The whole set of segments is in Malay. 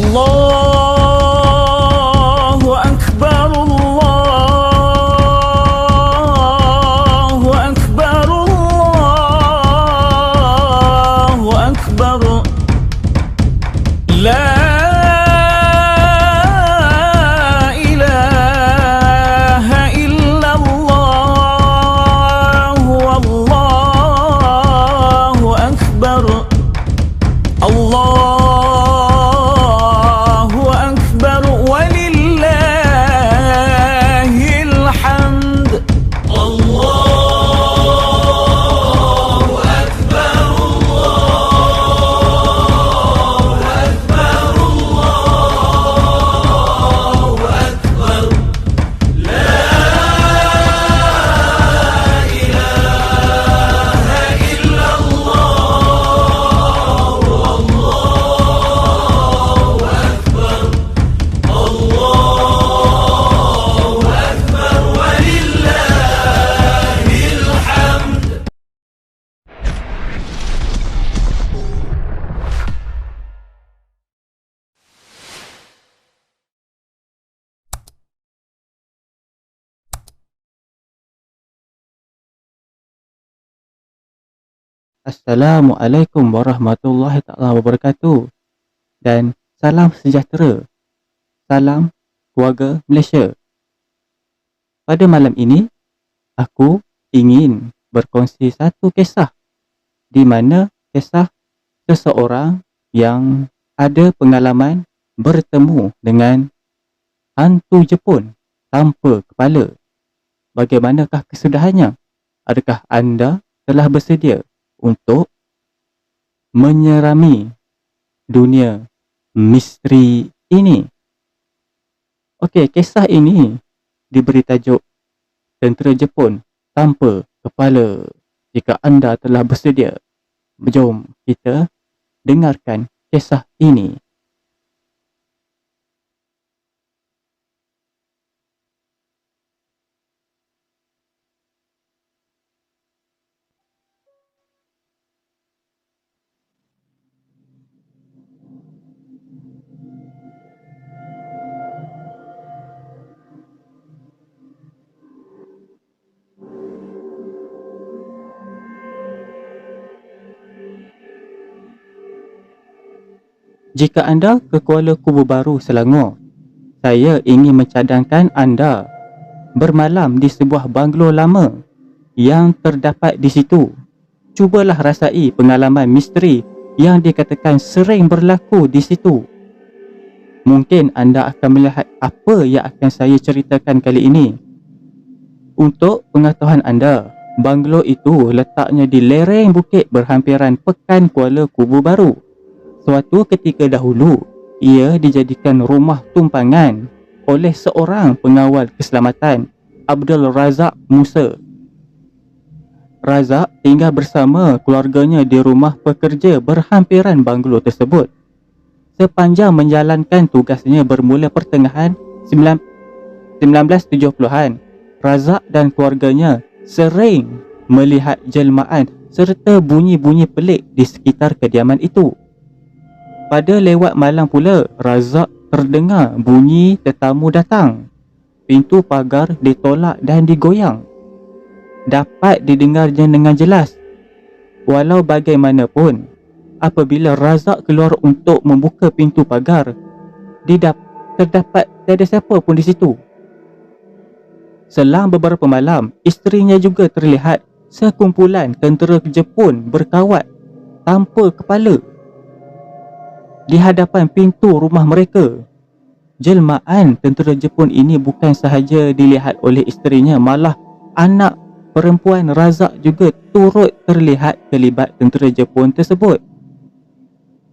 الله أكبر الله أكبر الله أكبر لا إله إلا الله والله أكبر الله أكبر ولله الحمد الله أكبر الله أكبر الله أكبر لا إله إلا الله والله أكبر الله أكبر ولله الحمد. Assalamualaikum warahmatullahi taala wabarakatuh dan salam sejahtera. Salam keluarga Malaysia. Pada malam ini, aku ingin berkongsi satu kisah di mana kisah seseorang yang ada pengalaman bertemu dengan hantu Jepun tanpa kepala. Bagaimanakah kesudahannya? Adakah anda telah bersedia untuk menyerami dunia misteri ini? Okey, kisah ini diberi tajuk Tentera Jepun Tanpa Kepala. Jika anda telah bersedia, jom kita dengarkan kisah ini. Jika anda ke Kuala Kubu Baru, Selangor, saya ingin mencadangkan anda bermalam di sebuah banglo lama yang terdapat di situ. Cubalah rasai pengalaman misteri yang dikatakan sering berlaku di situ. Mungkin anda akan melihat apa yang akan saya ceritakan kali ini. Untuk pengetahuan anda, banglo itu letaknya di lereng bukit berhampiran Pekan Kuala Kubu Baru. Suatu ketika dahulu, ia dijadikan rumah tumpangan oleh seorang pengawal keselamatan, Abdul Razak Musa. Razak tinggal bersama keluarganya di rumah pekerja berhampiran banglo tersebut. Sepanjang menjalankan tugasnya bermula pertengahan 1970-an, Razak dan keluarganya sering melihat jelmaan serta bunyi-bunyi pelik di sekitar kediaman itu. Pada lewat malam pula, Razak terdengar bunyi tetamu datang. Pintu pagar ditolak dan digoyang. Dapat didengarnya dengan jelas. Walau bagaimanapun, apabila Razak keluar untuk membuka pintu pagar, terdapat tiada siapa pun di situ. Selang beberapa malam, isterinya juga terlihat sekumpulan tentera Jepun berkawat tanpa kepala di hadapan pintu rumah mereka. Jelmaan tentera Jepun ini bukan sahaja dilihat oleh isterinya, malah anak perempuan Razak juga turut terlihat terlibat tentera Jepun tersebut.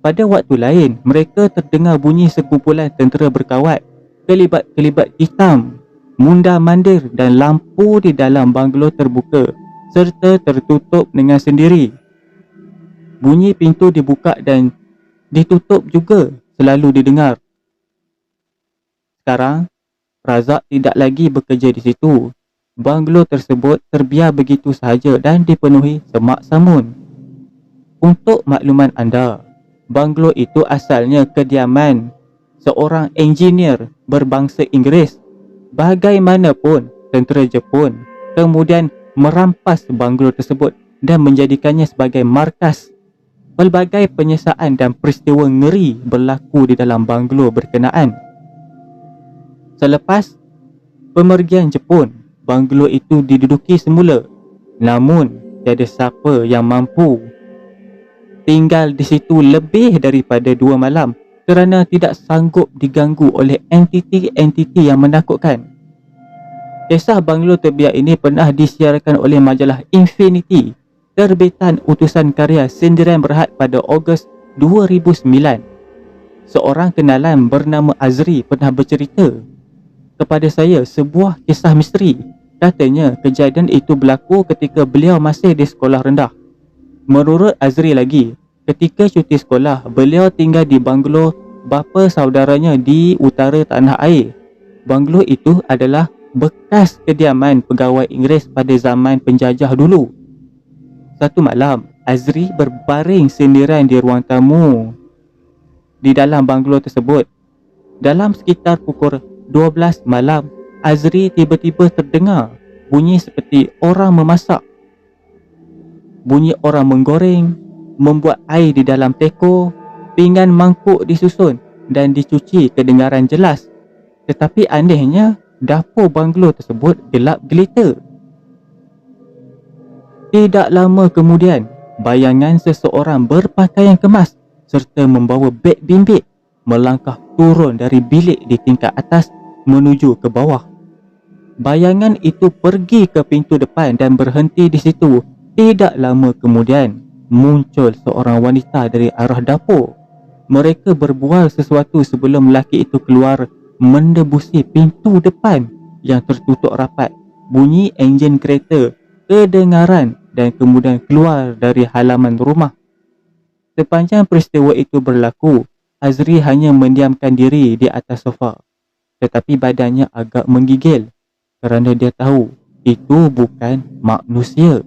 Pada waktu lain, mereka terdengar bunyi sekumpulan tentera berkawat. Kelibat-kelibat hitam mundar-mandir dan lampu di dalam banglo terbuka serta tertutup dengan sendiri. Bunyi pintu dibuka dan ditutup juga selalu didengar. Sekarang, Razak tidak lagi bekerja di situ. Banglo tersebut terbiar begitu sahaja dan dipenuhi semak samun. Untuk makluman anda, banglo itu asalnya kediaman seorang engineer berbangsa Inggeris. Bagaimanapun, tentera Jepun kemudian merampas banglo tersebut dan menjadikannya sebagai markas. Pelbagai penyiasatan dan peristiwa ngeri berlaku di dalam banglo berkenaan. Selepas pemergian Jepun, banglo itu diduduki semula. Namun, tiada siapa yang mampu tinggal di situ lebih daripada 2 malam kerana tidak sanggup diganggu oleh entiti-entiti yang menakutkan. Kisah banglo terbiak ini pernah disiarkan oleh majalah Infinity, terbitan utusan karya Sendirian Berhad pada Ogos 2009. Seorang kenalan bernama Azri pernah bercerita kepada saya sebuah kisah misteri. Katanya kejadian itu berlaku ketika beliau masih di sekolah rendah. Menurut Azri lagi, ketika cuti sekolah, beliau tinggal di banglo bapa saudaranya di utara tanah air. Banglo itu adalah bekas kediaman pegawai Inggeris pada zaman penjajah dulu. Satu malam, Azri berbaring sendirian di ruang tamu di dalam banglo tersebut. Dalam sekitar pukul 12 malam, Azri tiba-tiba terdengar bunyi seperti orang memasak. Bunyi orang menggoreng, membuat air di dalam teko, pinggan mangkuk disusun dan dicuci kedengaran jelas. Tetapi anehnya, dapur banglo tersebut gelap gelita. Tidak lama kemudian, bayangan seseorang berpakaian kemas serta membawa beg bimbit melangkah turun dari bilik di tingkat atas menuju ke bawah. Bayangan itu pergi ke pintu depan dan berhenti di situ. Tidak lama kemudian, muncul seorang wanita dari arah dapur. Mereka berbual sesuatu sebelum lelaki itu keluar mendebusi pintu depan yang tertutup rapat. Bunyi enjin kereta kedengaran dan kemudian keluar dari halaman rumah. Sepanjang peristiwa itu berlaku, Azri hanya mendiamkan diri di atas sofa. Tetapi badannya agak menggigil kerana dia tahu itu bukan manusia,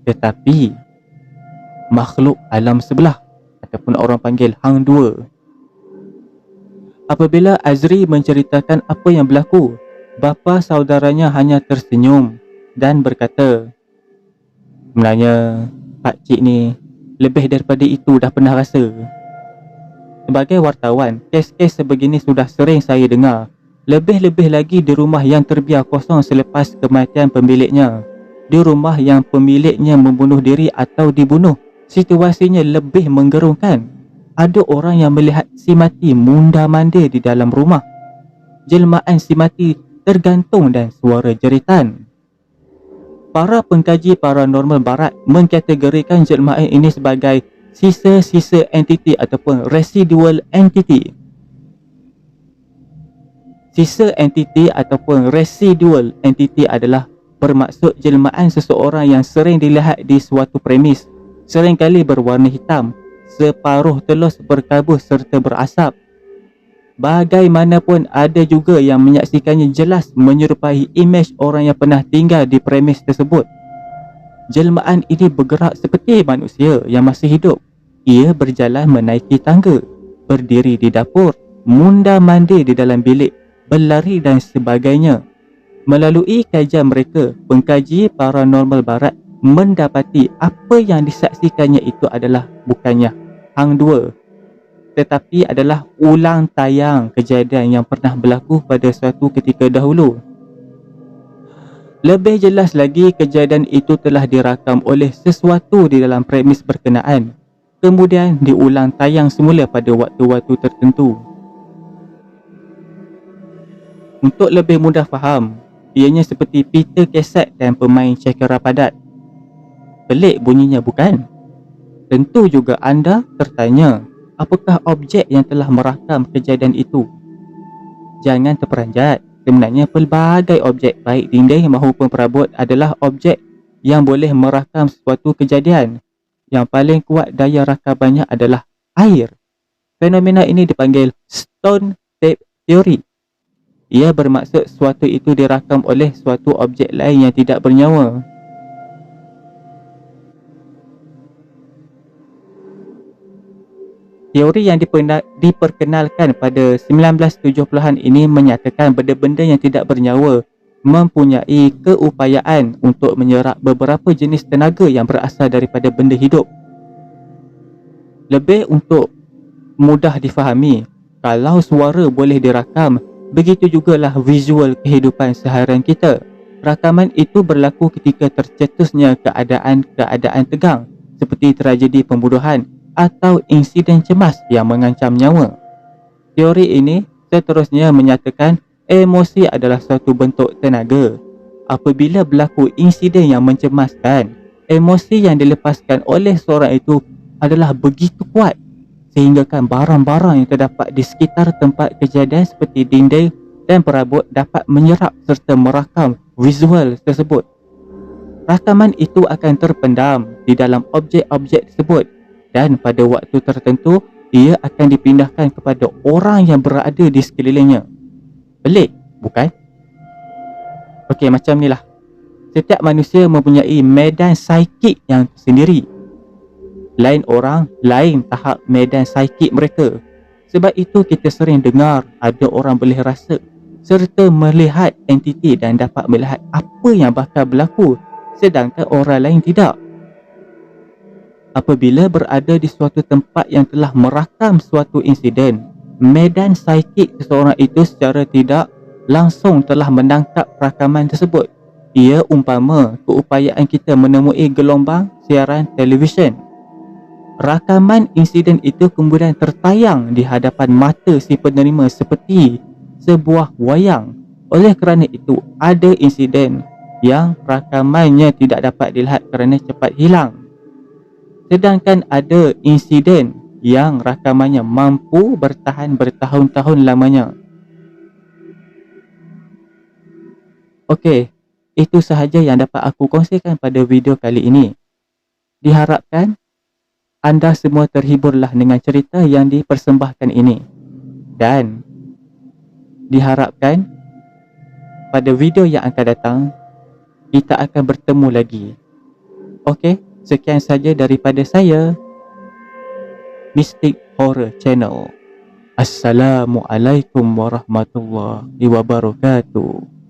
tetapi makhluk alam sebelah ataupun orang panggil Hang Dua. Apabila Azri menceritakan apa yang berlaku, bapa saudaranya hanya tersenyum dan berkata, "Sebenarnya pakcik ni lebih daripada itu dah pernah rasa." Sebagai wartawan, kes-kes sebegini sudah sering saya dengar. Lebih-lebih lagi di rumah yang terbiar kosong selepas kematian pemiliknya. Di rumah yang pemiliknya membunuh diri atau dibunuh, situasinya lebih menggerunkan. Ada orang yang melihat si mati munda-manda di dalam rumah. Jelmaan si mati tergantung dan suara jeritan. Para pengkaji paranormal barat mengkategorikan jelmaan ini sebagai sisa-sisa entiti ataupun residual entity. Sisa entiti ataupun residual entity adalah bermaksud jelmaan seseorang yang sering dilihat di suatu premis, seringkali berwarna hitam, separuh telus berkabut serta berasap. Bagaimanapun, ada juga yang menyaksikannya jelas menyerupai imej orang yang pernah tinggal di premis tersebut. Jelmaan ini bergerak seperti manusia yang masih hidup. Ia berjalan menaiki tangga, berdiri di dapur, munda-mandi di dalam bilik, berlari dan sebagainya. Melalui kajian mereka, pengkaji paranormal barat mendapati apa yang disaksikannya itu adalah bukannya Hang Dua, tetapi adalah ulang tayang kejadian yang pernah berlaku pada suatu ketika dahulu. Lebih jelas lagi, kejadian itu telah dirakam oleh sesuatu di dalam premis berkenaan, kemudian diulang tayang semula pada waktu-waktu tertentu. Untuk lebih mudah faham, ianya seperti pita kaset dan pemain cakera padat. Pelik bunyinya bukan? Tentu juga anda tertanya, apakah objek yang telah merakam kejadian itu? Jangan terperanjat, sebenarnya pelbagai objek baik dinding maupun perabot adalah objek yang boleh merakam suatu kejadian. Yang paling kuat daya rakabannya adalah air. Fenomena ini dipanggil stone tape theory. Ia bermaksud suatu itu dirakam oleh suatu objek lain yang tidak bernyawa. Teori yang diperkenalkan pada 1970-an ini menyatakan benda-benda yang tidak bernyawa mempunyai keupayaan untuk menyerap beberapa jenis tenaga yang berasal daripada benda hidup. Lebih untuk mudah difahami, kalau suara boleh dirakam, begitu jugalah visual kehidupan seharian kita. Rakaman itu berlaku ketika tercetusnya keadaan tegang seperti tragedi pembunuhan atau insiden cemas yang mengancam nyawa. Teori ini seterusnya menyatakan emosi adalah suatu bentuk tenaga. Apabila berlaku insiden yang mencemaskan, emosi yang dilepaskan oleh seorang itu adalah begitu kuat sehinggakan barang-barang yang terdapat di sekitar tempat kejadian seperti dinding dan perabot dapat menyerap serta merakam visual tersebut. Rakaman itu akan terpendam di dalam objek-objek tersebut dan pada waktu tertentu ia akan dipindahkan kepada orang yang berada di sekelilingnya. Pelik, bukan? Okey, macam ni lah. Setiap manusia mempunyai medan psikik yang sendiri. Lain orang, lain tahap medan psikik mereka. Sebab itu kita sering dengar ada orang boleh rasa serta melihat entiti dan dapat melihat apa yang bakal berlaku, sedangkan orang lain tidak. Apabila berada di suatu tempat yang telah merakam suatu insiden, medan psikik seseorang itu secara tidak langsung telah menangkap rakaman tersebut. Ia umpama keupayaan kita menemui gelombang siaran televisyen. Rakaman insiden itu kemudian tertayang di hadapan mata si penerima seperti sebuah wayang. Oleh kerana itu, ada insiden yang rakamannya tidak dapat dilihat kerana cepat hilang. Sedangkan ada insiden yang rakamannya mampu bertahan bertahun-tahun lamanya. Okey, itu sahaja yang dapat aku kongsikan pada video kali ini. Diharapkan anda semua terhiburlah dengan cerita yang dipersembahkan ini. Dan diharapkan pada video yang akan datang kita akan bertemu lagi. Okey, sekian saja daripada saya, Mystic Horror Channel. Assalamualaikum warahmatullahi wabarakatuh.